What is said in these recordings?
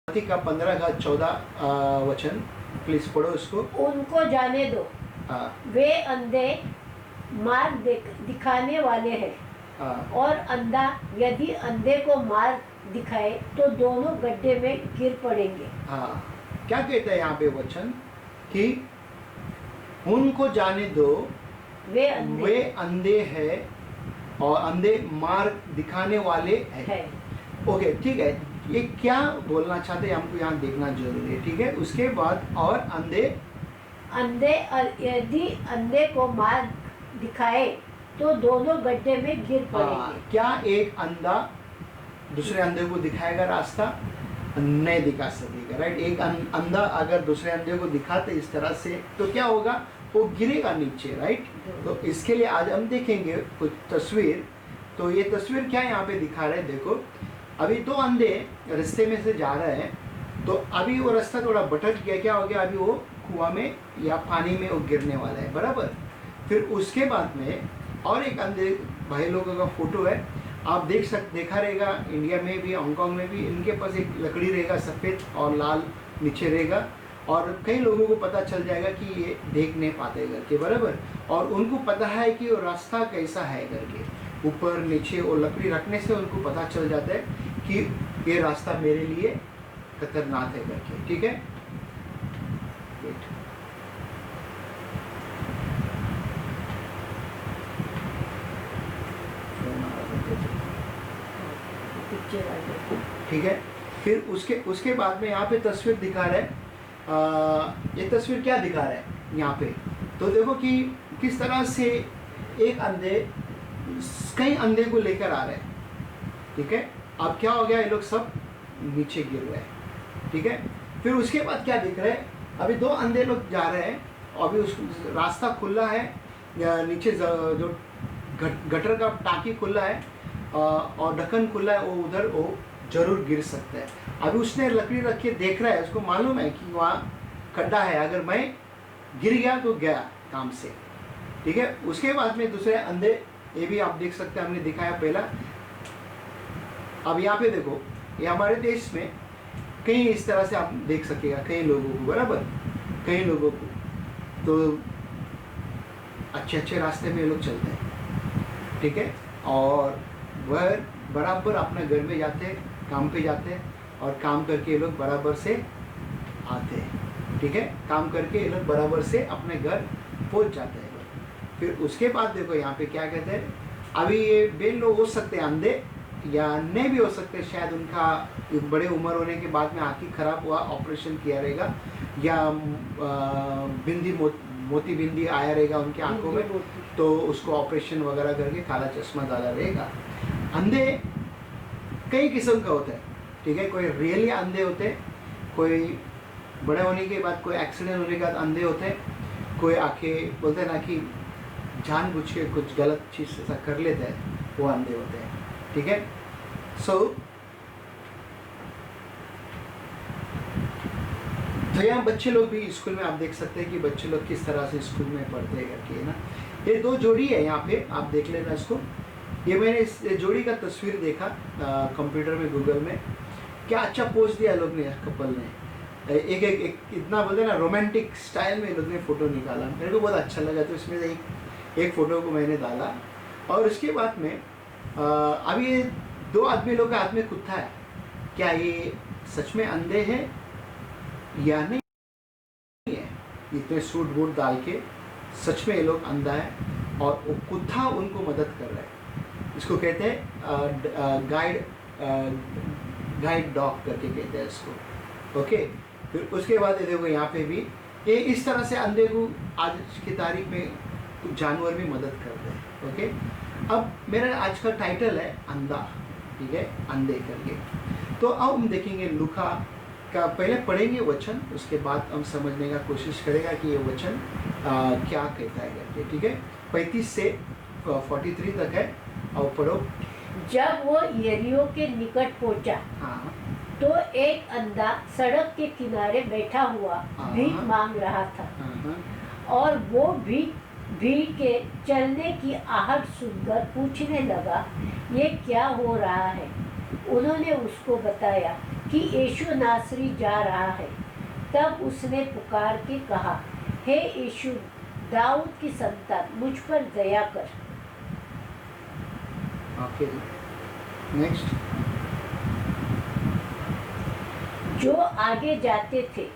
मत्ती का 15 का 14 वचन, प्लीज पढ़ो इसको। उनको जाने दो, वे अंधे मार्ग दिखाने वाले हैं, और अंधा यदि अंधे को मार्ग दिखाए तो दोनों गड्ढे में गिर पड़ेंगे। हाँ, क्या कहता है यहाँ पे वचन कि उनको जाने दो, वे अंधे हैं और अंधे मार्ग दिखाने वाले हैं। ओके, ठीक है, ये क्या बोलना चाहते हैं हमको यहाँ देखना जरूरी है, ठीक है। उसके बाद और अंधे यदि अंधे को मार्ग दिखाए तो दोनों गड्ढे में गिर पड़ेंगे। क्या एक अंधा दूसरे अंधे को दिखाएगा रास्ता? नहीं दिखा सकेगा, राइट। एक अंधा अगर दूसरे अंधे को दिखाते इस तरह से तो क्या होगा, वो गिरेगा नीचे, राइट। तो इसके लिए आज हम देखेंगे कुछ तस्वीर। तो ये तस्वीर क्या यहाँ पे दिखा रहे हैं, देखो। अभी दो अंधे रास्ते में से जा रहे हैं, तो अभी वो रास्ता थोड़ा भटक गया, क्या हो गया, अभी वो कुआं में या पानी में वो गिरने वाला है, बराबर। फिर उसके बाद में और एक अंधे भाई लोगों का फोटो है, आप देखा रहेगा, इंडिया में भी हांगकांग में भी इनके पास एक लकड़ी रहेगा सफ़ेद और लाल नीचे रहेगा, और कई लोगों को पता चल जाएगा कि ये देख नहीं पाते करके, बराबर। और उनको पता है कि वो रास्ता कैसा है करके, ऊपर नीचे और लकड़ी रखने से उनको पता चल जाता है कि ये रास्ता मेरे लिए खतरनाक है करके, ठीक है। ठीक है, फिर उसके बाद में यहाँ पे तस्वीर दिखा रहा है। ये तस्वीर क्या दिखा रहा है यहाँ पे, तो देखो कि किस तरह से एक अंधे कई अंधे को लेकर आ रहे हैं, ठीक है। अब क्या हो गया, ये लोग सब नीचे गिर रहे हैं, ठीक है। फिर उसके बाद क्या दिख रहा है, अभी दो अंधे लोग जा रहे हैं, अभी उस रास्ता खुला है, नीचे जो गटर का टाँकी खुला है और ढक्कन खुला है, वो उधर वो जरूर गिर सकता है। अभी उसने लकड़ी रख के देख रहा है, उसको मालूम है कि वहाँ खड्डा है, अगर मैं गिर गया तो गया काम से, ठीक है। उसके बाद में दूसरे अंधे, ये भी आप देख सकते हैं, हमने दिखाया पहला। अब यहाँ पे देखो, ये हमारे देश में कहीं इस तरह से आप देख सकेगा, कई लोगों को, बराबर, कई लोगों को तो अच्छे रास्ते में ये लोग चलते हैं, ठीक है। और वह बराबर अपने घर में जाते हैं, काम पे जाते हैं, और काम करके ये लोग बराबर से आते हैं, ठीक है। काम करके ये लोग बराबर से अपने घर पहुंच जाते हैं। फिर उसके बाद देखो यहाँ पे क्या कहते हैं, अभी ये बेन लोग हो सकते हैं अंधे, या नहीं भी हो सकते, शायद उनका बड़े उम्र होने के बाद में आँखें खराब हुआ, ऑपरेशन किया रहेगा, या मोती बिंदी आया रहेगा उनके आंखों में, तो उसको ऑपरेशन वगैरह करके काला चश्मा डाला रहेगा। अंधे कई किस्म का होता है, ठीक है। कोई रियली अंधे होते हैं, कोई बड़े होने के बाद, कोई एक्सीडेंट होने के बाद अंधे होते हैं, कोई आंखें बोलते हैं ना कि जानबूझ के कुछ गलत चीज़ ऐसा कर लेते हैं, वो अंधे होते हैं, ठीक है। तो यहाँ बच्चे लोग भी स्कूल में आप देख सकते हैं कि बच्चे लोग किस तरह से स्कूल में पढ़ते हैं करके, है ना। ये दो जोड़ी है यहाँ पे, आप देख लेना इसको। ये मैंने इस जोड़ी का तस्वीर देखा कंप्यूटर में, गूगल में। क्या अच्छा पोस्ट दिया लोग ने, कपल ने, एक इतना बोलते हैं ना रोमांटिक स्टाइल में लोग ने फ़ोटो निकाला, मेरे को बहुत अच्छा लगा, तो इसमें से एक फ़ोटो को मैंने डाला। और उसके बाद में अभी ये दो आदमी लोग के हाथ में कुत्ता है, क्या ये सच में अंधे हैं या नहीं है? इतने सूट बूट डाल के सच में ये लोग अंधा है, और वो कुत्ता उनको मदद कर रहा है। इसको कहते हैं गाइड डॉग करके कहते हैं इसको, ओके। फिर उसके बाद ये देखो यहाँ पे भी ये इस तरह से अंधे को आज की तारीख में कुछ जानवर भी मदद करते हैं, ओके। अब मेरा आज का टाइटल है अंधा, ठीक है, अंधे करके। तो अब हम देखेंगे लूका का, पहले पढ़ेंगे वचन, उसके बाद हम समझने का कोशिश करेगा कि ये वचन क्या कहता है करके, ठीक है। 35 से 43 तक है, और पढ़ो। जब वो यरीहो के निकट पहुंचा, हाँ, तो एक अंधा सड़क के किनारे बैठा हुआ भीख मांग रहा था, और वो भीड़ के चलने की आहट सुनकर पूछने लगा, ये क्या हो रहा है। उन्होंने उसको बताया कि यीशु नासरी जा रहा है। तब उसने पुकार के कहा, हे यीशु, दाऊद की संतान, मुझ पर दया कर। Okay, next. जो आगे जाते थे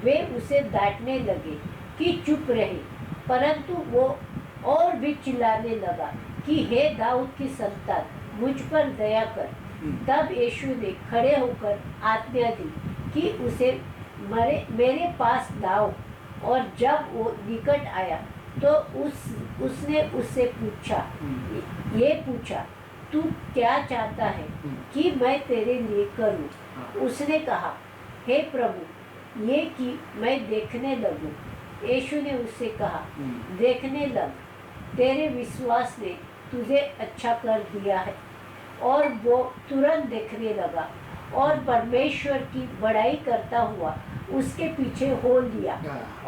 वे उसे डांटने लगे कि चुप रहे, परंतु वो और भी चिल्लाने लगा कि हे दाऊद की संतान, मुझ पर दया कर। तब यीशु ने खड़े होकर आज्ञा दी कि उसे मेरे पास लाओ, और जब वो निकट आया तो उसने उससे पूछा, तू क्या चाहता है कि मैं तेरे लिए करूं? उसने कहा, हे प्रभु, ये कि मैं देखने लगूं। यीशु ने उससे कहा, देखने लग, तेरे विश्वास ने तुझे अच्छा कर दिया है। और वो तुरंत देखने लगा और परमेश्वर की बड़ाई करता हुआ उसके पीछे हो लिया,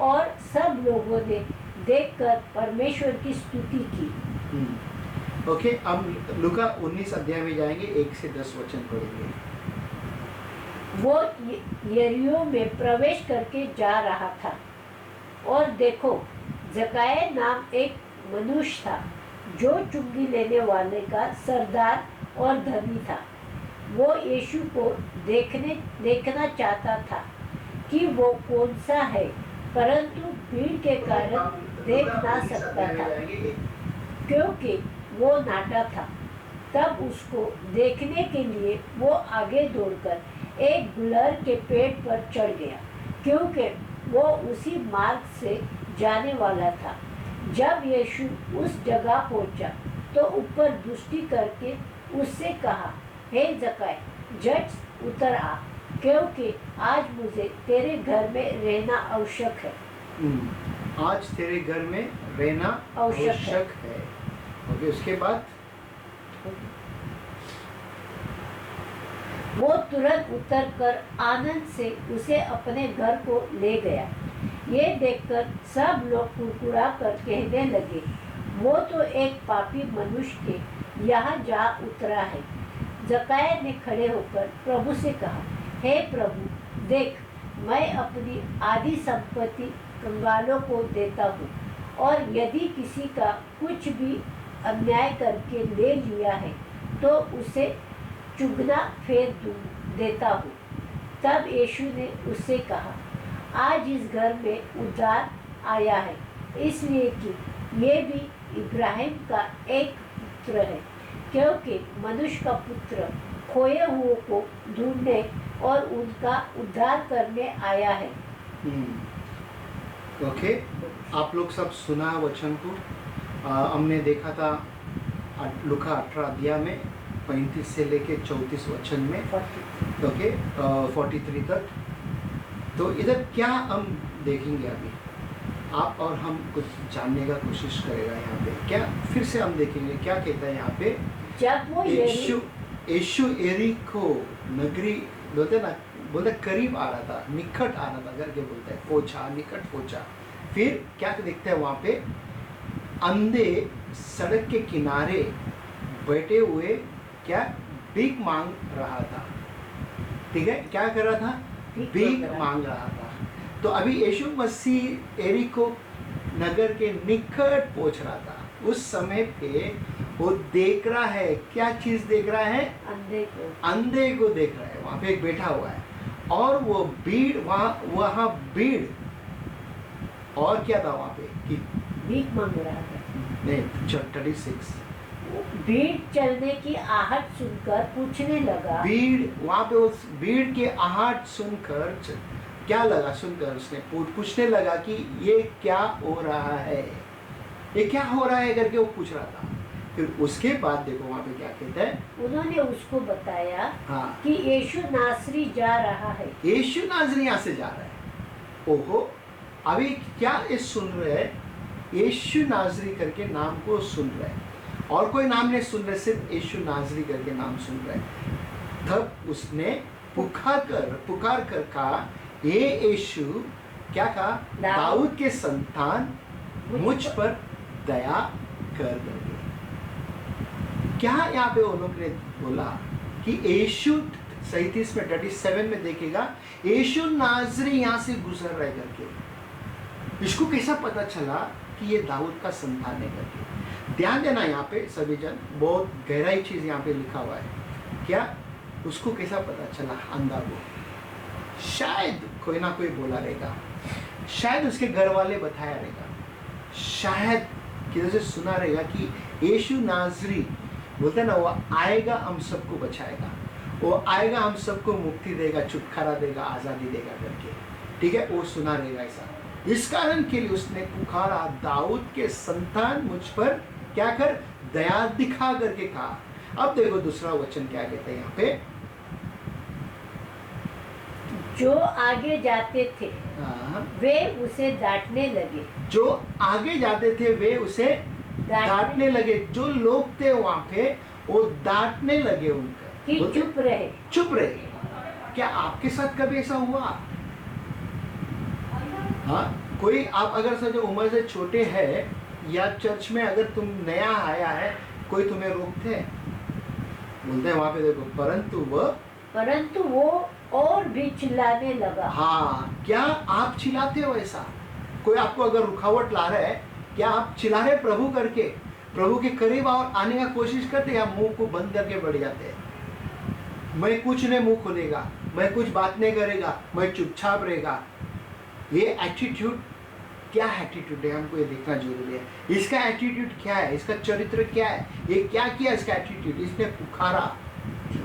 और सब लोगों ने देखकर परमेश्वर की स्तुति की। ओके, हम लूका 19 अध्याय में जाएंगे, 1 से 10 वचन पढ़ेंगे। वो यरीहो में प्रवेश करके जा रहा था, और देखो, जकाय नाम एक मनुष्य था जो चुंगी लेने वाले का सरदार और धनी था। वो यीशु को देखना चाहता था कि वो कौन सा है, परंतु भीड़ के कारण देख ना सकता था क्योंकि वो नाटा था। तब उसको देखने के लिए वो आगे दौड़कर एक गुलर के पेड़ पर चढ़ गया, क्योंकि वो उसी मार्ग से जाने वाला था। जब यीशु उस जगह पहुंचा तो ऊपर दृष्टि करके उससे कहा, हे जकाय, झट उतर आ, क्योंकि आज मुझे तेरे घर में रहना आवश्यक है। आज तेरे घर में रहना आवश्यक है। ओके, उसके बाद वो तुरंत उतर कर आनंद से उसे अपने घर को ले गया। ये देखकर सब लोग कुड़कुड़ा कर कहने लगे, वो तो एक पापी मनुष्य के यहाँ जा उतरा है। जकाय ने खड़े होकर प्रभु से कहा, हे प्रभु, देख, मैं अपनी आधी संपत्ति कंगालों को देता हूँ, और यदि किसी का कुछ भी अन्याय करके ले लिया है तो उसे चुगना फेर देता हूँ। तब यीशु ने उससे कहा, आज इस घर में उद्धार आया है, इसलिए कि ये भी इब्राहिम का एक पुत्र है, क्योंकि मनुष्य का पुत्र खोए हुओं को ढूंढने और उनका उद्धार करने आया है। ओके, आप लोग सब सुना वचन को। हमने देखा था लूका 18 अध्याय में 35 से लेके 34 वचन में, ओके, 43 तक। तो इधर क्या हम देखेंगे अभी? आप और हम कुछ जानने का कोशिश करेगा यहाँ पे। क्या फिर से हम देखेंगे क्या कहता है यहाँ पे? जब वो यीशु यरीहो नगरी बोलते करीब आ रहा था, निकट आ रहा था करके बोलता है, पहुंचा, निकट पहुंचा। फिर क्या देखते हैं वहाँ पे? अंधे सड़क के किनारे बैठे हुए क्या भीख मांग रहा था। ठीक है, क्या कर रहा था? भीख मांग रहा था। तो अभी यीशु मसीह यरीहो नगर के निकट पहुंच रहा था। उस समय पे वो देख रहा है, क्या चीज देख रहा है? अंधे को देख रहा है। वहां पे एक बैठा हुआ है, और वो भीड़ वहां भीड़, और क्या था वहां पे कि भीख मांग रहा था। नहीं, 36 भीड़ चलने की आहट सुनकर पूछने लगा। भीड़ वहां पे उस भीड़ के आहट सुनकर क्या लगा? सुनकर उसने पूछने लगा कि ये क्या हो रहा है, ये क्या हो रहा है करके वो पूछ रहा था। फिर उसके बाद देखो वहां पे क्या कहते हैं, उन्होंने उसको बताया हाँ, कि यीशु नासरी जा रहा है। यीशु नासरी यहाँ से जा रहा है। ओहो, अभी क्या ये सुन रहे हैं? यीशु नासरी करके नाम को सुन रहे हैं, और कोई नाम नहीं सुन रहे, सिर्फ यीशु नासरी करके नाम सुन रहे हैं। तब उसने पुकार कर कहा, ये यीशु, क्या कहा? दाऊद के संतान, मुझ पर दया कर दे। क्या यहाँ पे उन लोग ने बोला कि यीशु 37 में 37 में देखेगा, यीशु नाजरी यहाँ से गुजर रहे करके। इसको कैसा पता चला कि ये दाऊद का संतान है करके? ध्यान देना यहाँ पे सभी जन, बहुत गहराई चीज यहाँ पे लिखा हुआ है। क्या उसको कैसा पता चला? अंधा को शायद कोई ना कोई बोला रहेगा, शायद उसके घर वाले बताया रहेगा, शायद किधर से सुना रहेगा कि यीशु नाजरी बोलते हैं ना, वो आएगा हम सबको बचाएगा, वो आएगा हम सबको मुक्ति देगा, छुटकारा देगा, आज़ादी देगा करके। ठीक है, वो सुना रहेगा ऐसा। इस कारण के लिए उसने पुकारा, दाऊद के संतान मुझ पर क्या कर, दया दिखा करके कहा। अब देखो दूसरा वचन क्या कहते हैं यहाँ पे, जो आगे जाते थे वे उसे डांटने लगे। जो आगे जाते थे वे उसे डांटने लगे। जो लोग थे वहां पे वो डांटने लगे उनका कि चुप रहे, चुप रहे। क्या आपके साथ कभी ऐसा हुआ? हाँ, कोई आप अगर समझो उम्र से छोटे हैं या चर्च में अगर तुम नया आया है, कोई तुम्हें रोकते हैं, बोलते हैं वहां पे देखो, परंतु वो और भी चिल्लाने लगा। हाँ, क्या आप चिल्लाते हो ऐसा? कोई आपको अगर रुकावट ला रहा है, क्या आप चिल्ला रहे प्रभु करके, प्रभु के करीब और आने का कोशिश करते हैं, या मुंह को बंद करके बढ़ जाते हैं? मैं कुछ नहीं मुंह खोलेगा, मैं कुछ बात नहीं करेगा, मैं चुपचाप रहेगा। ये एटीट्यूड क्या एटीट्यूड है, हमको ये देखना जरूरी है। इसका एटीट्यूड क्या है, इसका चरित्र क्या है, ये क्या किया इसका एटीट्यूड? इसने पुकारा,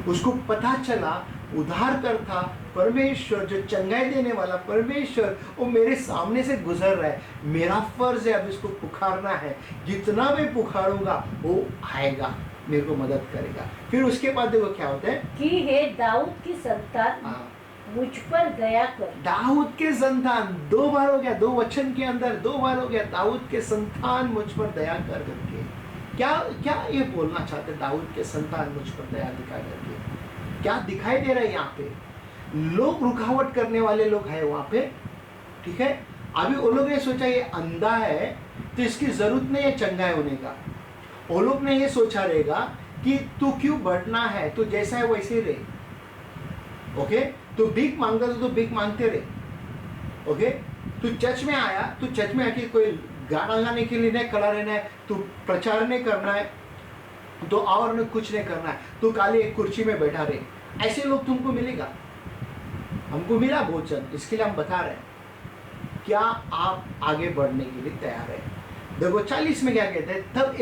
उसको पता चला उद्धार था परमेश्वर, जो चंगाई देने वाला परमेश्वर, वो मेरे सामने से गुजर रहा है। मेरा फर्ज है अब इसको पुकारना है। जितना मैं पुकारूंगा वो आएगा, मेरे को मदद करेगा। फिर उसके बाद देखो क्या होता है कि हे दाऊद की संतान, मुझ पर दया कर। दाऊद के संतान, 2 बार हो गया, 2 वचन के अंदर 2 बार हो गया, दाऊद के संतान मुझ पर दया कर करके। क्या क्या ये बोलना चाहते, दाऊद के संतान मुझ पर दया दिखा करके? क्या दिखाई दे रहा है यहाँ पे? लोग रुकावट करने वाले लोग हैं वहां पे। ठीक है, अभी वो लोग ने सोचा ये अंधा है तो इसकी जरूरत नहीं है चंगाई होने का। वो लोग ने ये सोचा रहेगा कि तू क्यों बढ़ना है, तू जैसा है वैसे रहे। ओके, तू भीख मांगता तो भीख मांगते रहे। ओके, तू चर्च में आया, तू चर्च में आके कोई गाना गाने के लिए नहीं खड़ा रहना है, तू प्रचार नहीं करना है, तो और कुछ नहीं करना है, तू काली एक कुर्सी में बैठा रहे। ऐसे लोग तुमको मिलेगा, हमको मिला बहुत जन, इसके लिए हम बता रहे हैं। क्या आप आगे बढ़ने के लिए तैयार है? देखो 40 में क्या कहते हैं, तब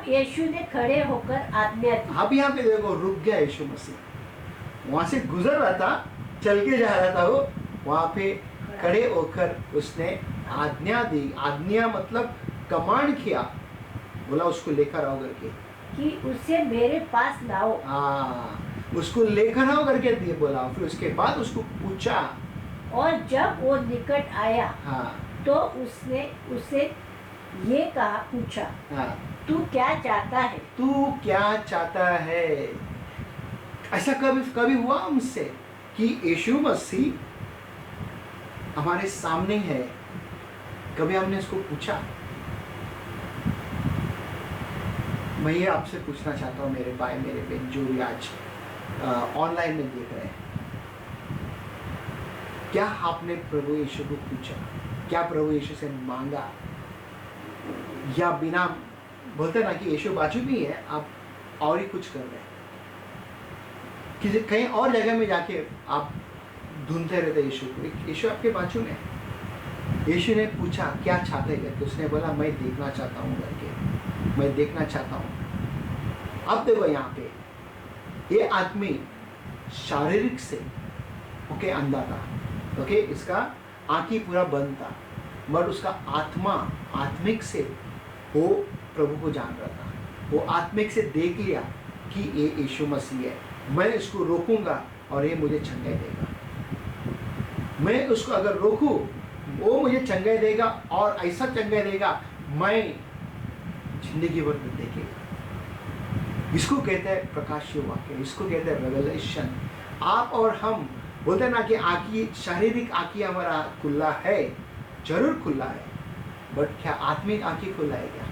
यीशु ने खड़े होकर आज्ञा दी। अब यहाँ पे देखो रुक गया यीशु मसीह, वहां से गुजर रहा था, चल के जा रहा था, वो वहां पे खड़े होकर उसने आज्ञा दी। आज्ञा मतलब कमांड किया, बोला उसको लेकर आओ करके, कि उसे मेरे पास लाओ। हाँ, उसको लेकर आओ करके दिए बोला। फिर उसके बाद उसको पूछा, और जब वो निकट आया, हाँ, तो उसने उसे ये कहा, पूछा, हाँ, तू क्या चाहता है? तू क्या चाहता है? ऐसा कभी हुआ हमसे कि यीशु मसीह हमारे सामने है, कभी हमने इसको पूछा? मैं ये आपसे पूछना चाहता हूँ मेरे भाई मेरे बहन जो भी आज ऑनलाइन में देख रहे हैं, क्या आपने प्रभु यीशु को पूछा? क्या प्रभु यीशु से मांगा? या बिना, बोलते ना कि यीशु बाजू भी है, आप और ही कुछ कर रहे हैं, किसी कहीं और जगह में जाके आप ढूंढते रहते यीशु को। यीशु आपके बाजू में। यीशु ने पूछा क्या चाहते करके, उसने बोला मैं देखना चाहता हूँ करके, मैं देखना चाहता हूँ। अब देखो यहाँ पे ये आदमी शारीरिक से ओके अंधा था, ओके, इसका आंखें पूरा बंद था, बट उसका आत्मा, आत्मिक से वो प्रभु को जान रहा था। वो आत्मिक से देख लिया कि ये यीशु मसीह है, मैं इसको रोकूंगा और ये मुझे चंगाई देगा। मैं उसको अगर रोकूं वो मुझे चंगाई देगा, और ऐसा चंगाई देगा मैं जिंदगी भर देखेगा। इसको कहते हैं प्रकाशीय वाक्य, इसको कहते हैं रेवलेशन। आप और हम बोलते हैं ना कि आँखी, शारीरिक आँखी हमारा खुला है, जरूर खुला है, बट क्या आत्मिक आँखी खुला है क्या?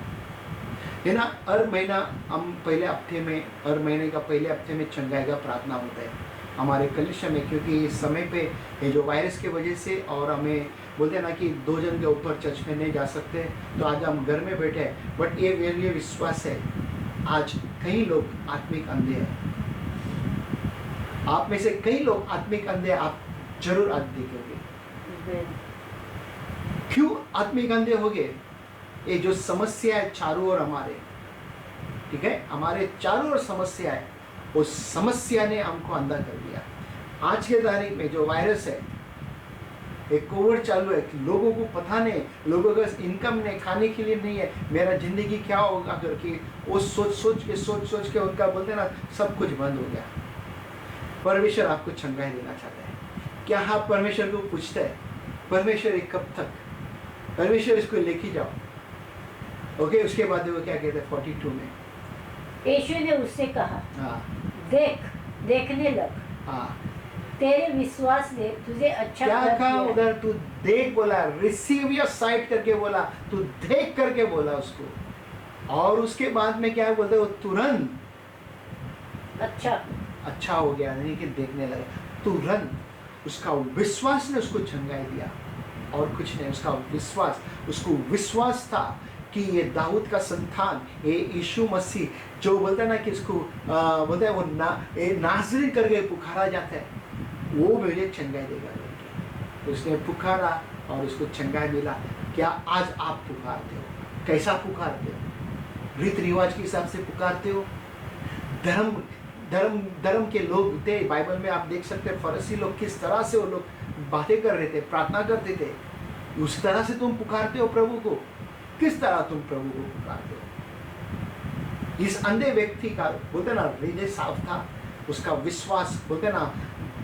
है ना। हर महीना हम पहले हफ्ते में, हर महीने का पहले हफ्ते में चंगाई का प्रार्थना होता है हमारे कलिशा में, क्योंकि इस समय पे ये जो वायरस की वजह से, और हमें बोलते हैं ना कि 2 जन के ऊपर चर्च में नहीं जा सकते, तो आज हम घर में बैठे हैं। बट ये मेरे विश्वास है, आज कई लोग आत्मिक अंधे हैं। आप में से कई लोग आत्मिक अंधे, आप जरूर आज देखोगे। क्यों आत्मिक अंधे हो गए? ये जो समस्या है चारों ओर हमारे, ठीक है, हमारे चारों ओर समस्या है, उस समस्या ने हमको अंधा कर दिया। आज के तारीख में जो वायरस है, एक कोविड चालू है, लोगों को पता नहीं, लोगों का इनकम नहीं, खाने के लिए नहीं है, मेरा जिंदगी क्या होगा करके वो सोच सोच के उनका बोलते हैं ना, सब कुछ बंद हो गया। परमेश्वर आपको चंगाई देना चाहता है। क्या आप परमेश्वर को पूछते हैं, परमेश्वर कब तक? परमेश्वर इसको लेके जाओ। ओके, उसके बाद देखो क्या कहते हैं 42 में। यीशु ने उससे कहा, हाँ, देखने लग, हाँ, तेरे विश्वास ने तुझे अच्छा क्या कर कहा दिया। उधर? तू देख बोला, रिसीव योर साइट करके बोला, तू देख करके बोला उसको। और उसके बाद में क्या बोलते, वो तुरंत अच्छा हो गया, नहीं कि देखने लगा, तुरंत उसका विश्वास ने उसको चंगाई दिया, और कुछ नहीं। उसका विश्वास, उसको विश्वास था कि ये दाऊद का संतान, ये यीशु मसीह, जो बोलता है ना कि इसको बोलते हैं वो नाज़रीन करके पुकारा जाता है, वो मुझे चंगाई देगा करके उसने पुकारा और उसको चंगाई मिला। क्या आज आप पुकारते हो? कैसा पुकारते हो? रीति रिवाज के हिसाब से पुकारते हो? धर्म के लोग थे बाइबल में, आप देख सकते हैं फरीसी लोग किस तरह से वो लोग बातें कर रहे थे, प्रार्थना करते थे, उस तरह से तुम पुकारते हो प्रभु को? किस तरह तुम प्रभु को पुकारते हो? इस अंधे व्यक्ति का बोलते ना हृदय साफ था, उसका विश्वास बोलते ना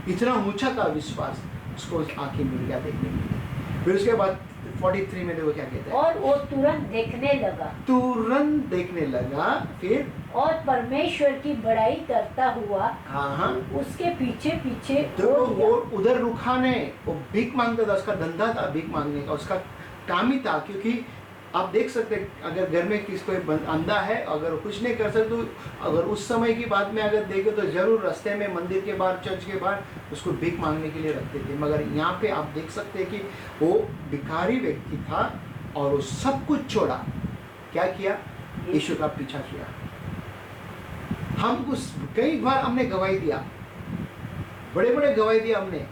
इतना ऊंचा था विश्वास, उसको आंखें मिल गया देखने के लिए। फिर उसके बाद 43 में देखो क्या कहते हैं, और वो तुरंत देखने लगा, फिर और परमेश्वर की बड़ाई करता हुआ हाँ उसके पीछे तो वो उधर रुका नहीं, वो भीख मांगता था, उसका धंधा था भीख मांगने का, उसका काम ही था। क्योंकि आप देख सकते अगर घर में किसी कोई अंधा है, अगर कुछ नहीं कर सकते, तो अगर उस समय की बात में अगर देखे तो जरूर रास्ते में, मंदिर के बाहर, चर्च के बाहर उसको भीख मांगने के लिए रखते थे। मगर यहाँ पे आप देख सकते हैं कि वो भिखारी व्यक्ति था और वो सब कुछ छोड़ा, क्या किया? यीशु का पीछा किया। हम उस कई बार हमने गवाही दिया, बड़े बड़े गवाही दिया हमने,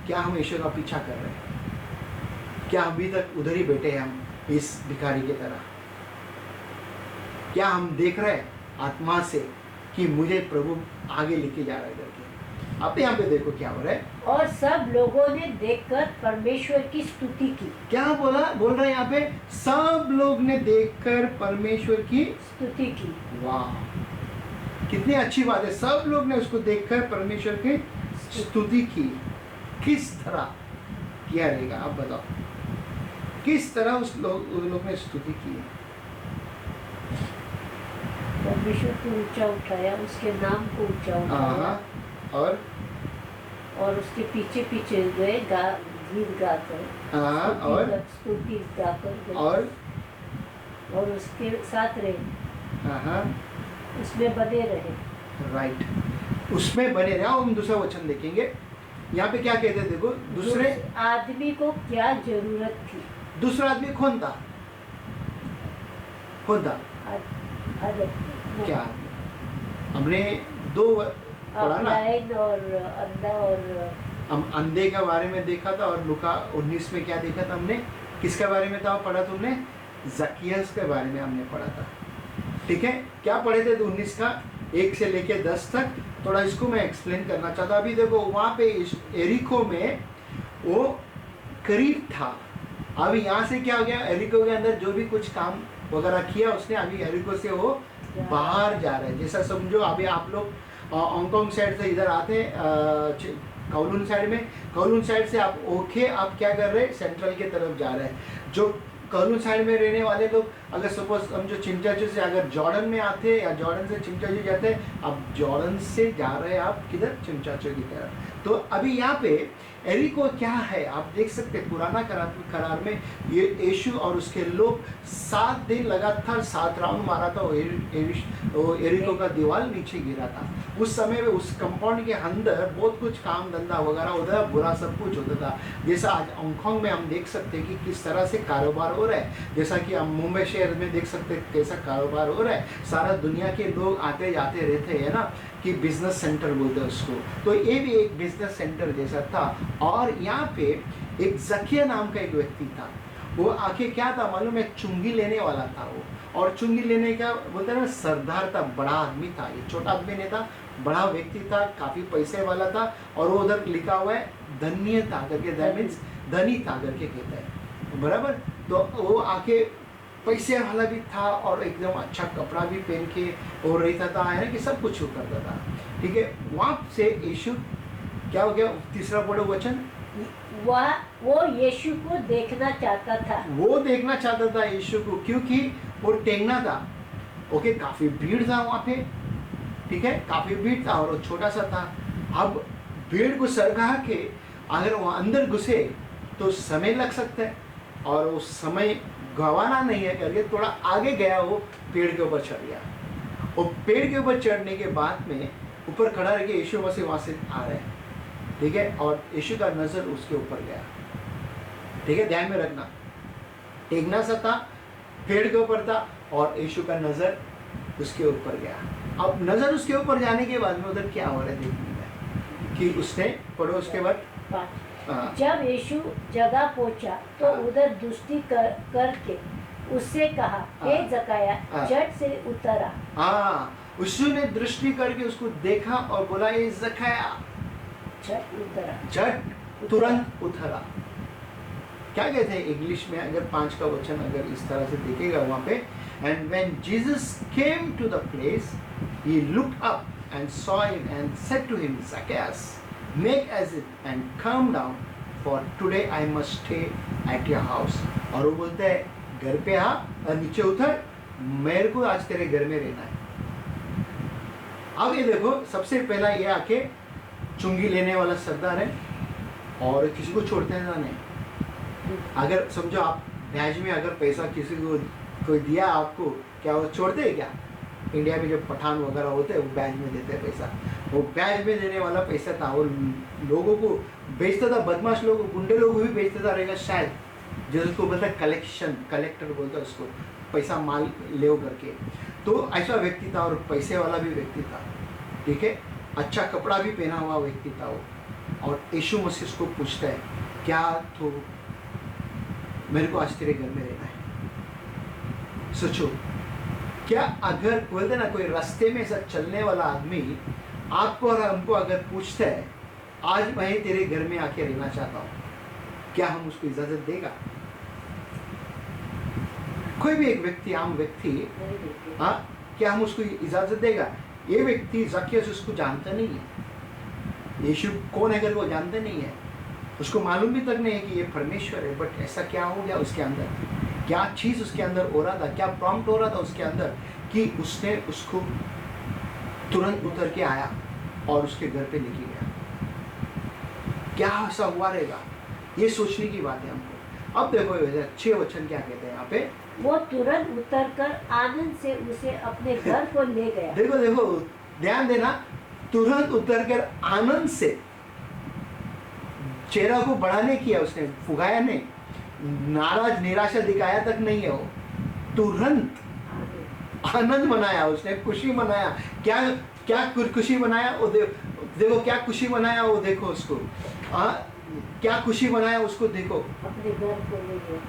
क्या हम यीशु का पीछा कर रहे हैं? क्या अभी तक उधर ही बैठे हैं हम इस भिखारी की तरह? क्या हम देख रहे हैं आत्मा से कि मुझे प्रभु आगे लेके जा रहा है करके? अब यहाँ पे देखो क्या हो रहा है, और सब लोगों ने देखकर परमेश्वर की स्तुति की। क्या बोल रहा है यहाँ पे? सब लोग ने देखकर परमेश्वर की स्तुति की। वाह, कितनी अच्छी बात है। सब लोग ने उसको देखकर परमेश्वर की स्तुति की। किस तरह किया रहेगा आप बताओ, किस तरह उस लोग ने स्तुति की? परमेश्वर को ऊंचा उठाया, उसके नाम को ऊंचा उठाया, और उसके पीछे गए गीत गाकर, और स्तुति गाकर, और उसके साथ रहे, उसमें बने रहे। राइट, उसमें बने रहे। हम दूसरा वचन देखेंगे, यहाँ पे क्या कहते हैं देखो, दूसरे आदमी को क्या जरूरत थी? दूसरा आदमी कौन था? क्या हमने दो पढ़ा ना, और अंधा, और हम अंधे के बारे में देखा था, और लूका 19 में क्या देखा था हमने? किसके बारे में था पढ़ा तुमने? जकियस के बारे में हमने पढ़ा था। ठीक है, क्या पढ़े थे? 19 का 1 से लेके 10 तक। थोड़ा इसको मैं एक्सप्लेन करना चाहता। अभी देखो वहाँ पे एरिको में वो करीब था, अभी यहाँ से क्या हो गया, एरिको के अंदर जो भी कुछ काम वगैरह किया उसने, अभी एरिको से वो बाहर जा रहे हैं। जैसा समझो अभी आप लोग हांगकांग साइड से इधर आते हैं कौलून साइड में, कौलून साइड से आप आप क्या कर रहे हैं, सेंट्रल के तरफ जा रहे हैं। जो कौलून साइड में रहने वाले लोग अगर सपोज हम जो चिमचाचू से अगर जॉर्डन में आते हैं या जॉर्डन से चिमचाचू जाते हैं, अब जॉर्डन से जा रहे हैं आप किधर, चिमचाचू की तरफ। तो अभी यहाँ पे एरिको क्या है आप देख सकते हैं, पुराना करार में ये यीशु और उसके लोग 7 दिन लगातार 7 राउंड मारा था, वो एरिको का दीवार नीचे गिरा था। उस समय में उस कंपाउंड के अंदर बहुत कुछ काम धंधा वगैरह होता है, बुरा सब कुछ होता था। जैसा आज हांगकांग में हम देख सकते हैं कि किस तरह से कारोबार हो रहा है, जैसा कि हम मुंबई शहर में देख सकते हैं कैसा कारोबार हो रहा है। सारा दुनिया के लोग आते जाते रहते हैं ना, कि बिजनेस सेंटर बोलते हैं उसको। तो ये भी एक बिजनेस सेंटर जैसा था। और यहाँ पे एक जकिया नाम का एक व्यक्ति था, वो आके क्या था मालूम है, चुंगी लेने वाला था वो। और चुंगी लेने का बोलते हैं ना, सरदार था, बड़ा आदमी था, ये छोटा आदमी नहीं था, बड़ा व्यक्ति था, काफी पैसे वाला था। और वो उधर लिखा हुआ है धन्य था करके, दैट मीन्स धनी था करके कहता है, बराबर। तो वो आके पैसे वाला भी था और एकदम अच्छा कपड़ा भी पहन के और रहता था, है ना, कि सब कुछ करता था। ठीक है, वहाँ से यीशु क्या हो गया, तीसरा पढ़ो वचन, वो यीशु को देखना चाहता था। वो देखना चाहता था यीशु को, क्योंकि वो टेंगना था। ओके, काफी भीड़ था वहाँ पे, ठीक है, काफी भीड़ था और वो छोटा सा था। अब भीड़ को सरका के अगर वो अंदर घुसे तो समय लग सकता है, और वो समय गंवाना नहीं है करके थोड़ा आगे गया, वो पेड़ के ऊपर चढ़ गया। और पेड़ के ऊपर चढ़ने के बाद में ऊपर खड़ा रह के यीशु मसीह वहां से आ रहे हैं, ठीक है, और यीशु का नजर उसके ऊपर गया। ठीक है, ध्यान में रखना, टेकना सा था, पेड़ के ऊपर था और यीशु का नजर उसके ऊपर गया। अब नजर उसके ऊपर जाने के बाद में उधर क्या हो रहा है देखने में, कि उसने पढ़ो उसके बाद, जब यीशु जगह पहुंचा तो उधर दृष्टि करके उससे कहा, हे जकाया झट से उतर आ। हाँ, उसने दृष्टि करके उसको देखा और बोला, ये जकाया झट उतरा, झट तुरंत उतरा। क्या कहते हैं इंग्लिश में, अगर 5 का वचन अगर इस तरह से देखेगा वहां पे, and when Jesus came to the place he looked up and saw him and said to him, Zacchaeus make haste it and come down, for today I must stay at your house. और वो बोलते हैं घर पे आ और नीचे उतर, मेरे को आज तेरे घर में रहना है। अब ये देखो, सबसे पहला ये आके चुंगी लेने वाला सरदार है और किसी को छोड़ते हैं ना नहीं। अगर समझो आप ब्याज में अगर पैसा किसी को कोई दिया आपको, क्या वो छोड़ते हैं क्या? इंडिया में जो पठान वगैरह होते हैं वो ब्याज में देते हैं पैसा, वो ब्याज में देने वाला पैसा था। और लोगों को बेचता था, बदमाश लोग, गुंडे लोग भी बेचता था रहेगा शायद, जिसको बोलता है कलेक्शन, कलेक्टर बोलता है उसको, पैसा माल ले करके। तो ऐसा व्यक्ति था और पैसे वाला भी व्यक्ति था, ठीक है, अच्छा कपड़ा भी पहना हुआ व्यक्ति था वो। और यीशु मसीह उसको पूछता है, क्या तो मेरे को आज तेरे घर में रहना है? सोचो, क्या अगर बोलते ना कोई रास्ते में ऐसा चलने वाला आदमी आपको और हमको अगर पूछता है, आज मैं तेरे घर में आके रहना चाहता हूँ, क्या हम उसको इजाजत देगा? कोई भी एक व्यक्ति, आम व्यक्ति, हाँ, क्या हम उसको इजाजत देगा? ये व्यक्ति ज़क्कैयस उसको जानता नहीं है, यीशु कौन है अगर वो जानते नहीं है, उसको मालूम भी तक नहीं है कि ये परमेश्वर है। बट ऐसा क्या हो गया उसके अंदर, क्या चीज़ उसके अंदर हो रहा था, क्या प्रॉम्प्ट हो रहा था उसके अंदर, कि उसने उसको तुरंत उतर के आया और उसके घर पे लेके गया। क्या ऐसा हुआ रहेगा, ये सोचने की बात है हमको। अब देखो 6 वचन क्या कहते हैं यहाँ पे, वो तुरंत उतरकर आनंद से उसे अपने घर को ले गया। देखो देखो, ध्यान देना, तुरंत उतरकर आनंद से, चेहरा को बढ़ाने किया उसने, फुगाया नहीं, नाराज निराशा दिखाया तक नहीं है, वो तुरंत आनंद मनाया उसने, खुशी मनाया। क्या क्या खुशी मनाया वो देखो, क्या खुशी मनाया वो देखो उसको, क्या खुशी मनाया उसको देखो, अपने घर को ले गया,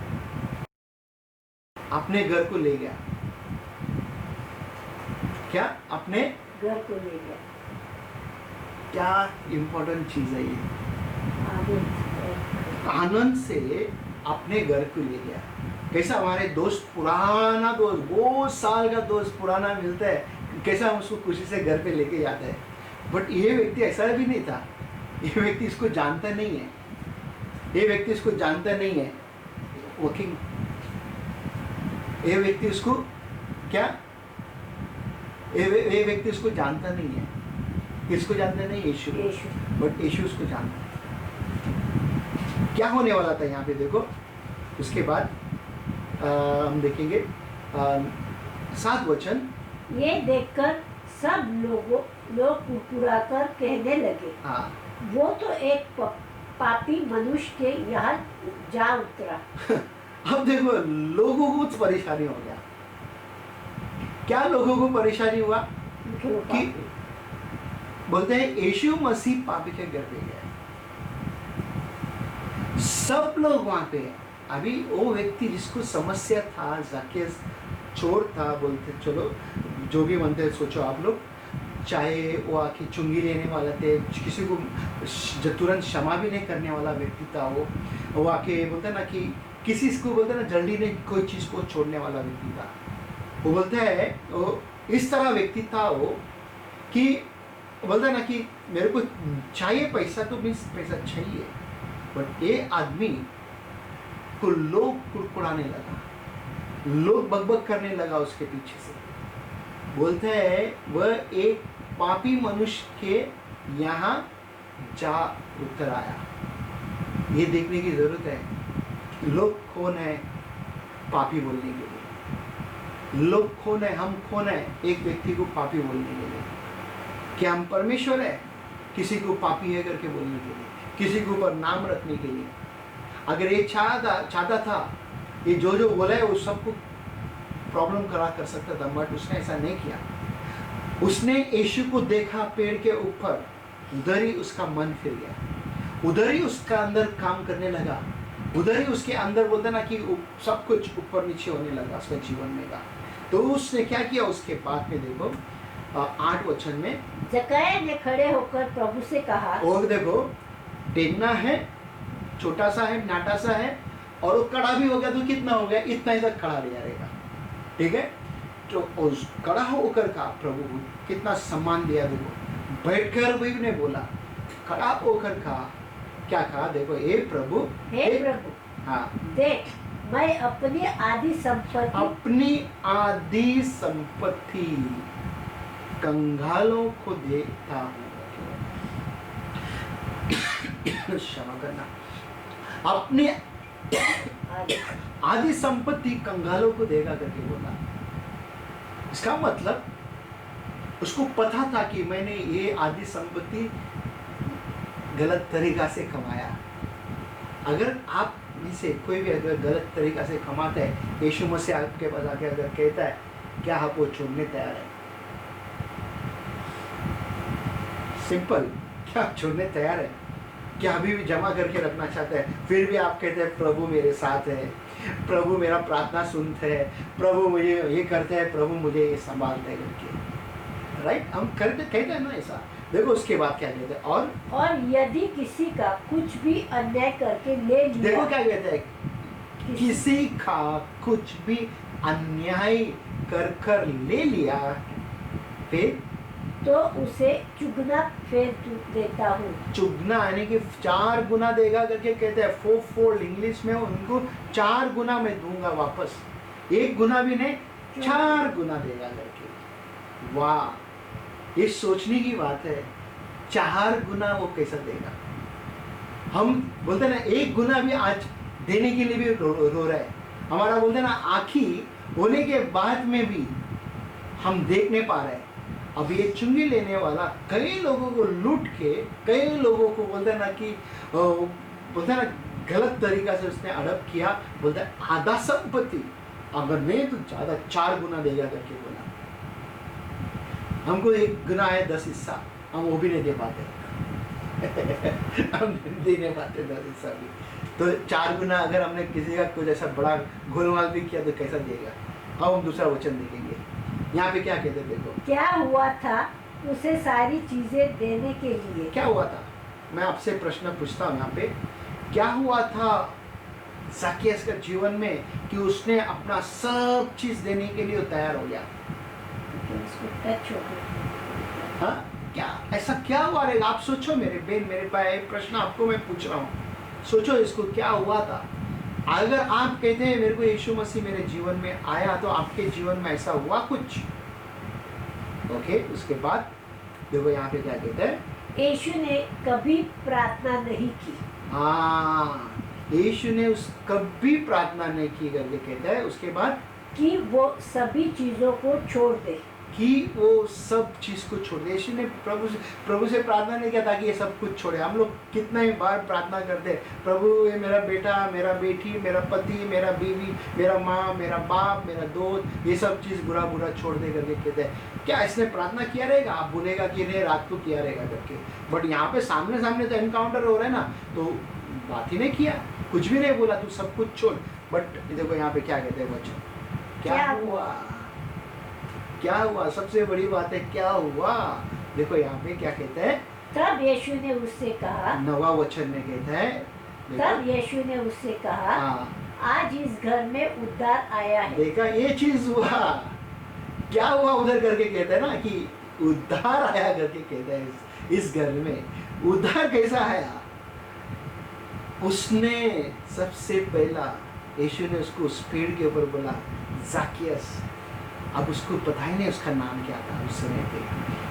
अपने घर को ले गया। क्या अपने घर को ले गया? क्या इम्पोर्टेंट चीज है ये, आनंद से अपने घर को ले गया। कैसा हमारे दोस्त, पुराना दोस्त, बहुत साल का दोस्त पुराना मिलता है, कैसा हम उसको खुशी से घर पे लेके जाते हैं। बट ये व्यक्ति ऐसा भी नहीं था, ये व्यक्ति इसको जानता नहीं है, ये व्यक्ति इसको जानता नहीं है, वर्किंग, ये व्यक्ति उसको क्या, ये व्यक्ति उसको जानता नहीं है, किसको जानता नहीं? यीशु। बट यीशु उसको जानता है। क्या होने वाला था यहाँ पे देखो। उसके बाद हम देखेंगे 7 वचन। ये देखकर सब लोग कुड़कुड़ाकर कहने लगे, हाँ वो तो एक पापी मनुष्य के यहाँ जा उतरा। अब देखो लोगों को परेशानी हो गया। क्या लोगों को परेशानी हुआ कि बोलते हैं यीशु मसीह पापी के घर पे गया। सब लोग वहां पे अभी वो व्यक्ति जिसको समस्या था, ज़क्केस चोर था, बोलते चलो जो भी बनते हैं सोचो आप लोग, चाहे वो आके चुंगी लेने वाला थे, किसी को तुरंत क्षमा भी नहीं करने वाला व्यक्ति था, वो आके बोलते ना कि किसी को बोलते ना जल्दी नहीं कोई चीज़ को छोड़ने वाला व्यक्ति था। वो बोलते हैं वो इस तरह व्यक्ति था वो कि बोलता ना कि मेरे को चाहिए पैसा तो मीन्स पैसा चाहिए, बट ये आदमी को लोग कुड़कुड़ाने लगा, लोग बकबक करने लगा उसके पीछे से। बोलते हैं वह एक पापी मनुष्य के यहाँ जा उतर आया। ये देखने की जरूरत है लोग कौन है पापी बोलने के लिए, लोग कौन है, हम कौन है एक व्यक्ति को पापी बोलने के लिए। क्या हम परमेश्वर है किसी को पापी है करके बोलने के लिए, किसी के ऊपर नाम रखने के लिए? अगर ये चाहता था ये जो बोला है वो सबको प्रॉब्लम करा कर सकता था, बट उसने ऐसा नहीं किया। उसने यीशु को देखा पेड़ के ऊपर, उधर ही उसका मन फिर गया, उधर ही उसका अंदर काम करने लगा, उधर ही उसके अंदर बोलते ना कि सब कुछ ऊपर नीचे होने लगा उसके जीवन में का। तो उसने क्या किया उसके बाद में देखो 8 वचन में, जक्कैया ने खड़े होकर प्रभु से कहा, और देखो टेढ़ा है, छोटा सा है, नाटा सा है, और वो कड़ा भी हो गया तो कितना हो गया, इतना ही तक खड़ा रहेगा, ठीक है। तो उस कड़ा होकर का प्रभु को कितना सम्मान दिया, देखो बैठकर भी नहीं बोला, खड़ा होकर कहा, क्या कहा देखो, हे प्रभु, हे प्रभु, हाँ देख मैं अपनी आदि संपत्ति कंगालों को देता हूँ। क्षमा करना, अपनी आदि संपत्ति कंगालों को देगा करके बोला। इसका मतलब उसको पता था कि मैंने ये आदि संपत्ति गलत तरीका से कमाया। अगर आप में से कोई भी अगर गलत तरीका से कमाता है, यीशु मसीह आपके पास आके अगर कहता है क्या आप वो छोड़ने तैयार है? सिंपल, क्या आप छोड़ने तैयार है? क्या अभी भी जमा करके रखना चाहते हैं? फिर भी आप कहते हैं प्रभु मेरे साथ है, प्रभु मेरा प्रार्थना सुनते हैं, प्रभु मुझे ये करते हैं, प्रभु मुझे ये संभालते हैं करके, राइट? हम करते कहते हैं ना ऐसा। देखो उसके बाद क्या कहते हैं, और यदि किसी का कुछ भी अन्याय करके ले लिया, देखो क्या कहते हैं, किसी का कुछ भी अन्याय कर ले लिया, फिर तो उसे चुगना फेर देता हूँ। चुगना यानी कि 4 गुना देगा करके कहते हैं, 4-4 इंग्लिश में उनको 4 गुना मैं दूंगा वापस, 1 गुना भी नहीं 4 गुना देगा करके। वाह, ये सोचने की बात है, 4 गुना वो कैसा देगा। हम बोलते हैं ना 1 गुना भी आज देने के लिए भी रो रहा है। हमारा बोलते हैं ना आँखी होने के बाद में भी हम देख नहीं पा रहे हैं। अब ये चुंगी लेने वाला कई लोगों को लूट के, कई लोगों को बोलते हैं ना कि बोलते हैं ना गलत तरीका से उसने अडॉप्ट किया, बोलते हैं आधा संपत्ति, अगर नहीं तो ज़्यादा 4 गुना देगा करके बोला। हमको 1 गुना है 10 हिस्सा, हम वो भी नहीं दे पाते हम दे नहीं पाते 10 हिस्सा भी, तो 4 गुना अगर हमने किसी का कुछ ऐसा बड़ा गोलमाल भी किया तो कैसा देगा। अब हम दूसरा वचन देखेंगे, यहाँ पे क्या कहते देखो, क्या हुआ था उसे सारी चीजें देने के लिए। क्या हुआ था? मैं आपसे प्रश्न पूछता हूँ यहाँ पे, क्या हुआ था ज़क्केस के जीवन में कि उसने अपना सब चीज देने के लिए तैयार हो गया? हाँ, क्या ऐसा क्या हुआ रहेगा? आप सोचो मेरे बहन मेरे भाई, प्रश्न आपको मैं पूछ रहा हूँ, सोचो इसको, क्या हुआ था? अगर आप कहते हैं मेरे को यीशु मसीह मेरे जीवन में आया, तो आपके जीवन में ऐसा हुआ कुछ? ओके, उसके बाद देखो यहाँ पे क्या कहते हैं, यीशु ने कभी प्रार्थना नहीं की। हाँ, यीशु ने उस कभी प्रार्थना नहीं की करके कहता है। उसके बाद कि वो सभी चीजों को छोड़ दे, कि वो सब चीज को छोड़ दे। यीशु ने प्रभु से प्रार्थना नहीं किया ताकि ये सब कुछ छोड़े। हम लोग कितना ही बार प्रार्थना करते हैं, प्रभु ये मेरा बेटा, मेरा बेटी, मेरा पति, मेरा बीवी, मेरा माँ, मेरा बाप, मेरा दोस्त, ये सब चीज बुरा बुरा छोड़ दे करके कहते हैं। क्या इसने प्रार्थना किया रहेगा? आप बोलेगा कि नहीं रात को किया रहेगा करके, बट यहाँ पे सामने सामने तो एनकाउंटर हो रहा है ना, तो बात ही नहीं किया, कुछ भी नहीं बोला, तू सब कुछ छोड़। बट देखो यहाँ पे क्या कहते हैं वचन, क्या हुआ? क्या हुआ? सबसे बड़ी बात है क्या हुआ। देखो यहाँ पे क्या कहते हैं, तब यीशु ने उससे कहा, 9वां वचन में कहता है, तब यीशु ने उससे कहा, आज इस घर में उद्धार आया है। देखा, ये चीज हुआ। क्या हुआ उधर करके कहते हैं ना कि उद्धार आया करके कहते हैं। इस घर में उद्धार कैसा आया? उसने सबसे पहला, यीशु ने उसको उस पेड़ के ऊपर बोला ज़ाकियस। अब उसको पता ही नहीं उसका नाम क्या था उस समय पे,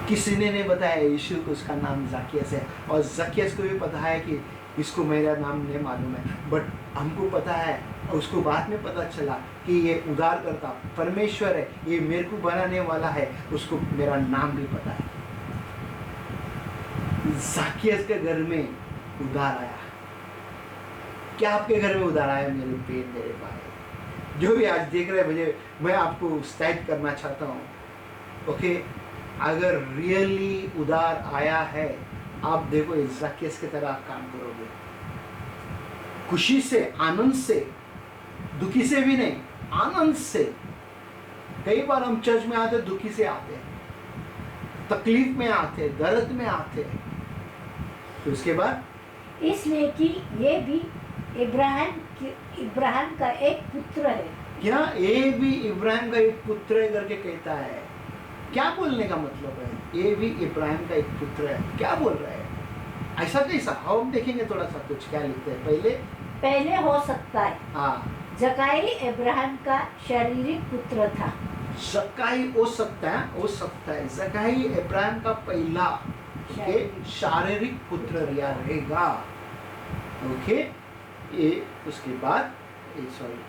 किसी ने नहीं बताया यीशु को उसका नाम ज़ाकियस है। और ज़ाकियस को भी पता है कि इसको मेरा नाम नहीं मालूम है, बट हमको पता है, उसको बाद में पता चला कि ये उद्धारकर्ता परमेश्वर है, ये मेरे को बनाने वाला है, उसको मेरा नाम भी पता है। ज़ाकियस के घर में उद्धार आया। क्या आपके घर में उद्धार आया मेरे बहन, मेरे भाई, जो भी आज देख रहे हैं? मुझे, मैं आपको उत्साहित करना चाहता हूँ, ओके? अगर रियली उद्धार आया है, आप देखो ज़ाकियस की तरह आप काम करोगे, खुशी से, आनंद से, दुखी से भी नहीं, आनंद से। कई बार हम चर्च में आते दुखी से आते हैं, तकलीफ में आते, दर्द में आते। तो उसके बाद इसलिए कि ये भी इब्राहिम का एक पुत्र है। क्या ये भी इब्राहिम का एक पुत्र है करके कहता है? क्या बोलने का मतलब है? ये भी इब्राहिम का एक पुत्र है, क्या बोल रहा है? ऐसा कैसा? हम देखेंगे थोड़ा सा कुछ क्या लिखते हैं। पहले हो सकता है, हाँ, जकाई इब्राहिम का शारीरिक पुत्र था। जकाई हो सकता है, जकाई इब्राहिम का पहला शारीरिक पुत्र रहेगा, ओके? ये उसके बाद सॉरी,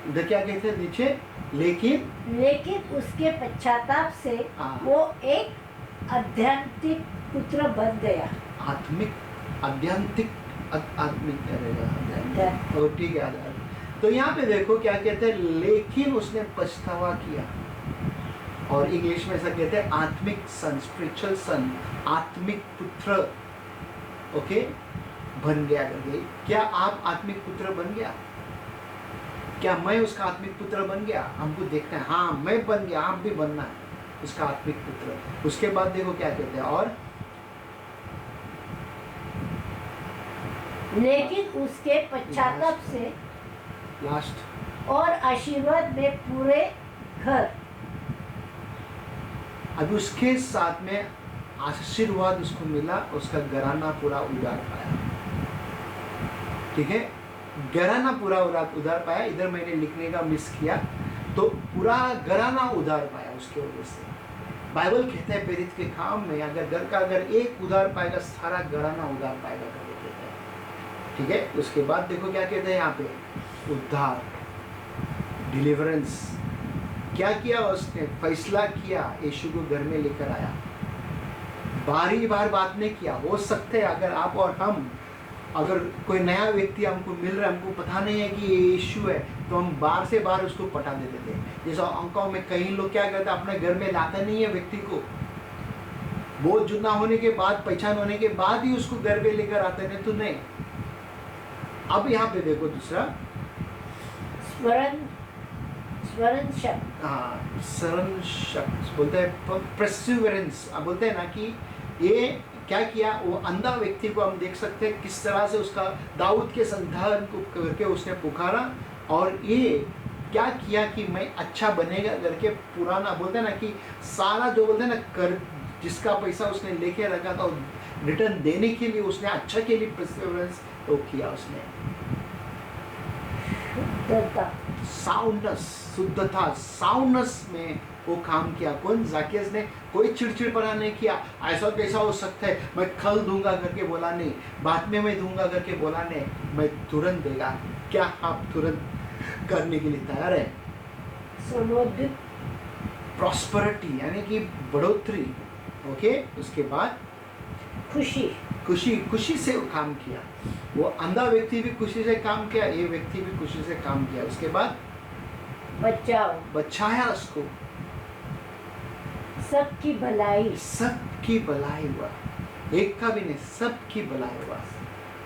इधर क्या कहते हैं नीचे, लेकिन उसके पश्चाताप से वो एक आध्यात्मिक पुत्र बन गया। आध्यात्मिक रहेगा, ठीक है। तो यहाँ पे देखो क्या कहते हैं, लेकिन उसने पछतावा किया, और इंग्लिश में ऐसा कहते हैं आत्मिक सन, स्पिरिचुअल सन, आत्मिक पुत्र, ओके, बन गया करके। क्या आप आत्मिक पुत्र बन गया? क्या मैं उसका आत्मिक पुत्र बन गया? हमको देखना है, हाँ मैं बन गया, आप भी बनना है उसका आत्मिक पुत्र। उसके बाद देखो क्या कहते हैं, और लेकिन उसके पश्चाताप से लास्ट और आशीर्वाद में पूरे घर, अभी उसके साथ में आशीर्वाद उसको मिला, उसका घराना पूरा उजाड़ पाया, ठीक है? घराना पूरा उधार पाया। इधर मैंने लिखने का मिस किया, तो पूरा घराना उधार पाया उसके वजह से। बाइबल कहता है प्रेरित के काम में, अगर घर का अगर एक उधार पाएगा, सारा घराना उधार पाएगा करके कहता है, ठीक है? उसके बाद देखो क्या कहते हैं यहाँ पे, उद्धार, डिलीवरेंस। क्या किया उसने? फैसला किया, यीशु को घर में लेकर आया। बारी बार बात नहीं किया। हो सकते अगर आप और हम, अगर कोई नया व्यक्ति हमको मिल रहा है, हमको पता नहीं है कि ये यीशु है, तो हम बार से बार उसको पटा देते थे। जैसा अंकों में कई लोग क्या करते हैं, अपने घर में लाते नहीं है व्यक्ति को, बहुत जुना होने के बाद, पहचान होने के बाद ही उसको घर पे लेकर आते हैं, तो नहीं। अब यहाँ पे देखो दूसरा स्मरण शक्ति, हाँ स्मरण शक्ति बोलते हैं, परसिवरेंस बोलते हैं ना, कि ये क्या किया, वो अंधा व्यक्ति को हम देख सकते हैं किस तरह से उसका दाऊद के संतान को करके उसने पुकारा, और ये क्या किया कि मैं अच्छा बनेगा करके पुराना बोलते हैं ना, कि सारा जो बोलते हैं ना कर, जिसका पैसा उसने लेके रखा था रिटर्न देने के लिए उसने अच्छा के लिए परसिवरेंस तो किया उसने। साउंडनेस, शुद्धता, साउंडनेस में वो काम किया। कौन? ज़ाकियस ने। कोई चिड़चिड़पना नहीं किया, ऐसा कैसा हो सकता है, मैं कल दूंगा करके बोला नहीं, बाद में मैं दूंगा करके बोला नहीं, मैं तुरंत देगा। क्या आप तुरंत करने के लिए तैयार है? प्रॉस्पेरिटी यानी कि बढ़ोतरी। ओके, उसके बाद खुशी, खुशी, खुशी से वो काम किया। वो अंधा व्यक्ति भी खुशी से काम किया, ये व्यक्ति भी खुशी से काम किया। उसके बाद बचाया उसको, सबकी भलाई, सबकी भलाई हुआ, एक का भी नहीं, सबकी भलाई हुआ।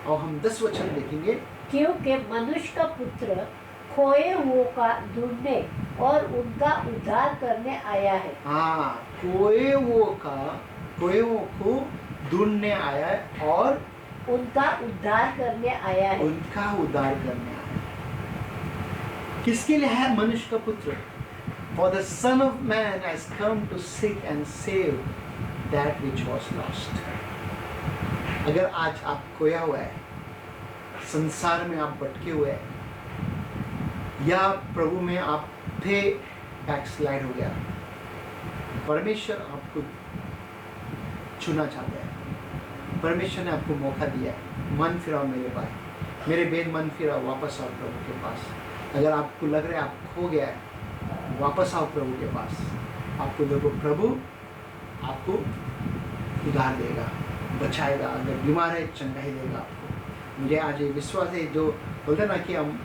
और हम 10 वचन देखेंगे। क्योंकि मनुष्य का पुत्र खोए हुओं का ढूंढने और उनका उद्धार करने आया है। हाँ, खोए हुओं को ढूंढने आया है और उनका उद्धार करने आया है। उनका उद्धार करने आया है। किसके लिए है मनुष्य का पुत्र? For the Son of Man has come to seek and save that which was lost. अगर आज आप खोया हुआ है, संसार में आप भटके हुए हैं, या प्रभु में आप थे बैकस्लाइड हो गया, परमेश्वर आपको चुना चाहता है। परमेश्वर ने आपको मौका दिया है, मन फिराओ मेरे पास, मेरे बेन मन फिराओ, वापस आओ प्रभु के पास। अगर आपको लग रहा है आप खो गया है, वापस आओ प्रभु के पास। आपको देखो प्रभु आपको उद्धार देगा, बचाएगा। अगर बीमार है चंगाई देगा आपको। मुझे आज ये विश्वास है, जो बोलते ना कि हम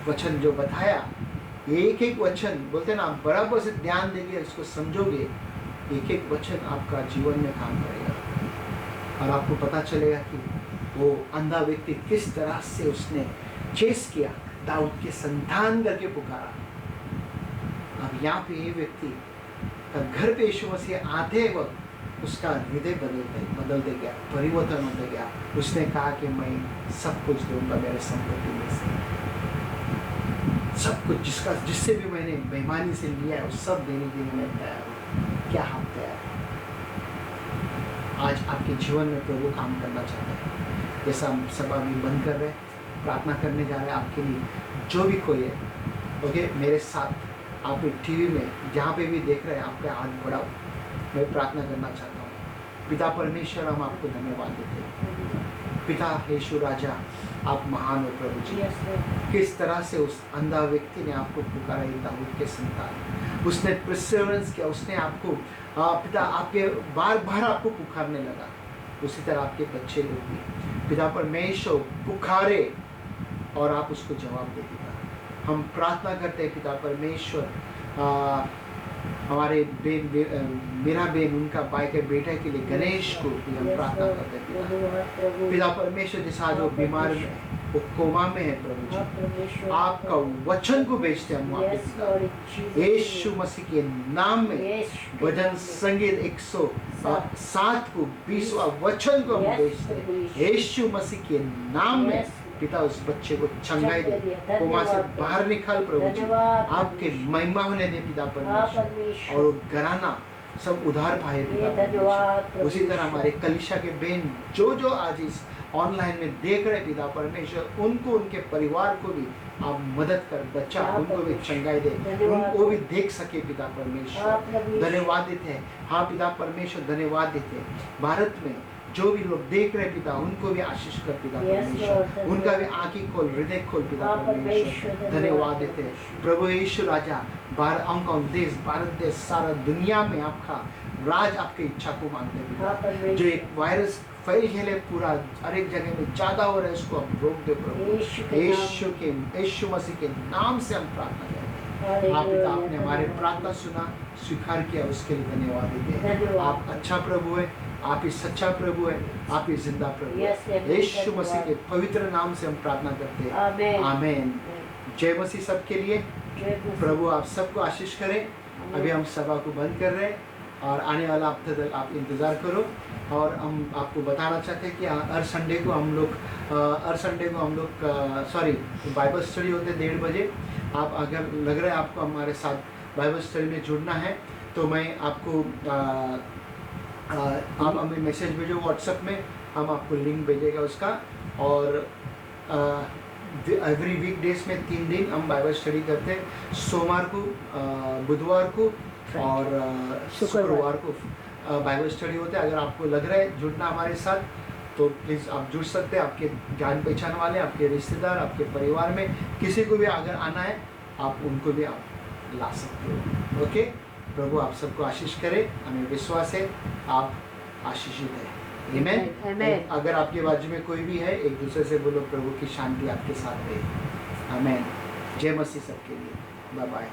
वचन जो बताया, एक एक वचन बोलते ना, आप बराबर से ध्यान देंगे, उसको समझोगे, एक एक वचन आपका जीवन में काम करेगा। और आपको पता चलेगा कि वो अंधा व्यक्ति किस तरह से उसने चेस किया, दाऊद के संतान करके पुकारा। अब यहाँ पे ये व्यक्ति का घर पे यीशु मसीह आते वक्त उसका हृदय बदलते गया, परिवर्तन होते गया। उसने कहा कि मैं सब कुछ दूंगा मेरे संपत्ति में से, सब कुछ जिससे भी मैंने बेईमानी से लिया है वो सब देने के लिए मैं तैयार हूँ। क्या आप तैयार हैं? आज आपके जीवन में प्रभु काम करना चाहता है। जैसा हम सभा भी बंद कर रहे हैं, प्रार्थना करने जा रहे हैं आपके लिए, जो भी कोई है। ओके, मेरे साथ आप टीवी में जहाँ पे भी देख रहे हैं, आपके हाथ बढ़ाओ, मैं प्रार्थना करना चाहता हूँ। पिता परमेश्वर, हम आपको धन्यवाद देते हैं। पिता यीशु राजा, आप महान हो प्रभु जी। किस तरह से उस अंधा व्यक्ति ने आपको पुकारा, दाऊद के संतान, उसने परसिवरेंस किया, उसने आपको पिता आपके बार बार आपको पुकारने लगा। उसी तरह आपके बच्चे लोग भी पिता परमेश्वर पुकारे और आप उसको जवाब दे दिया। हम प्रार्थना करते हैं पिता परमेश्वर, हमारे मेरा बेन उनका भाई के बेटे के लिए गणेश को भी हम प्रार्थना करते हैं पिता परमेश्वर। जैसा जो बीमार में वो कोमा में है प्रभु जी, आपका वचन को भेजते हैं हम वहाँ पे यीशु मसीह के नाम में। भजन संगीत 107 को 20वां वचन को हम भेजते हैं यीशु मसीह के नाम में। पिता उस बच्चे को चंगाई दे, कोमा से बाहर निकाल प्रभु जी, आपके महिमा होने दे पिता परमेश्वर, और घराना सब उधार पाए पिता परमेश्वर। उसी तरह हमारे कलीसिया के बेन जो आज इस ऑनलाइन में देख रहे पिता परमेश्वर, उनको उनके परिवार को भी आप मदद कर, बच्चा उनको भी चंगाई दे, उनको भी देख सके पिता परमेश्वर। धन्यवाद देते हैं, हाँ पिता परमेश्वर धन्यवाद देते हैं। भारत में जो भी लोग देख रहे पिता, उनको भी आशीष कर पिता परमेश्वर, उनका भी आंखें खोल, हृदय खोल पिता परमेश्वर। धन्यवाद देते हैं प्रभु यीशु राजा। देश, भारत देश, सारा दुनिया में आपका राज, आपकी इच्छा को मांगते हैं पिता। जो एक वायरस फैल खेले पूरा हर एक जगह में ज्यादा हो रहा है, उसको आप रोक दे प्रभु। यीशु मसीह के नाम से हम प्रार्थना करते हैं। आप पिता, आपने हमारे प्रार्थना सुना, स्वीकार किया, उसके लिए धन्यवाद देते हैं। आप अच्छा प्रभु है, आप ही सच्चा प्रभु है, आप ही जिंदा प्रभु है। यीशु मसीह के पवित्र नाम से हम प्रार्थना करते हैं, आमीन। जय मसीह सबके लिए। प्रभु आप सबको आशीष करें। अभी हम सभा को बंद कर रहे हैं और आने वाला हफ्ते तक आप इंतज़ार करो। और हम आपको बताना चाहते हैं कि हर संडे को हम लोग सॉरी बाइबल स्टडी होते 1:30 बजे। आप अगर लग रहा है आपको हमारे साथ बाइबल स्टडी में जुड़ना है, तो मैं आपको आप हमें मैसेज भेजो व्हाट्सएप में, हम आपको लिंक भेजेगा उसका। और एवरी वीक डेज में 3 दिन हम बाइबल स्टडी करते हैं, सोमवार को, बुधवार को और शुक्रवार को बाइबल स्टडी होते हैं। अगर आपको लग रहा है जुड़ना हमारे साथ तो प्लीज़ आप जुड़ सकते हैं। आपके जान पहचान वाले, आपके रिश्तेदार, आपके परिवार में किसी को भी अगर आना है आप उनको भी आप ला सकते हो। ओके, प्रभु आप सबको आशीष करे। हमें विश्वास है आप आशीषित है। आमेन। अगर आपके बाजू में कोई भी है, एक दूसरे से बोलो प्रभु की शांति आपके साथ रहे। आमेन। जय मसीह सबके लिए। Bye bye.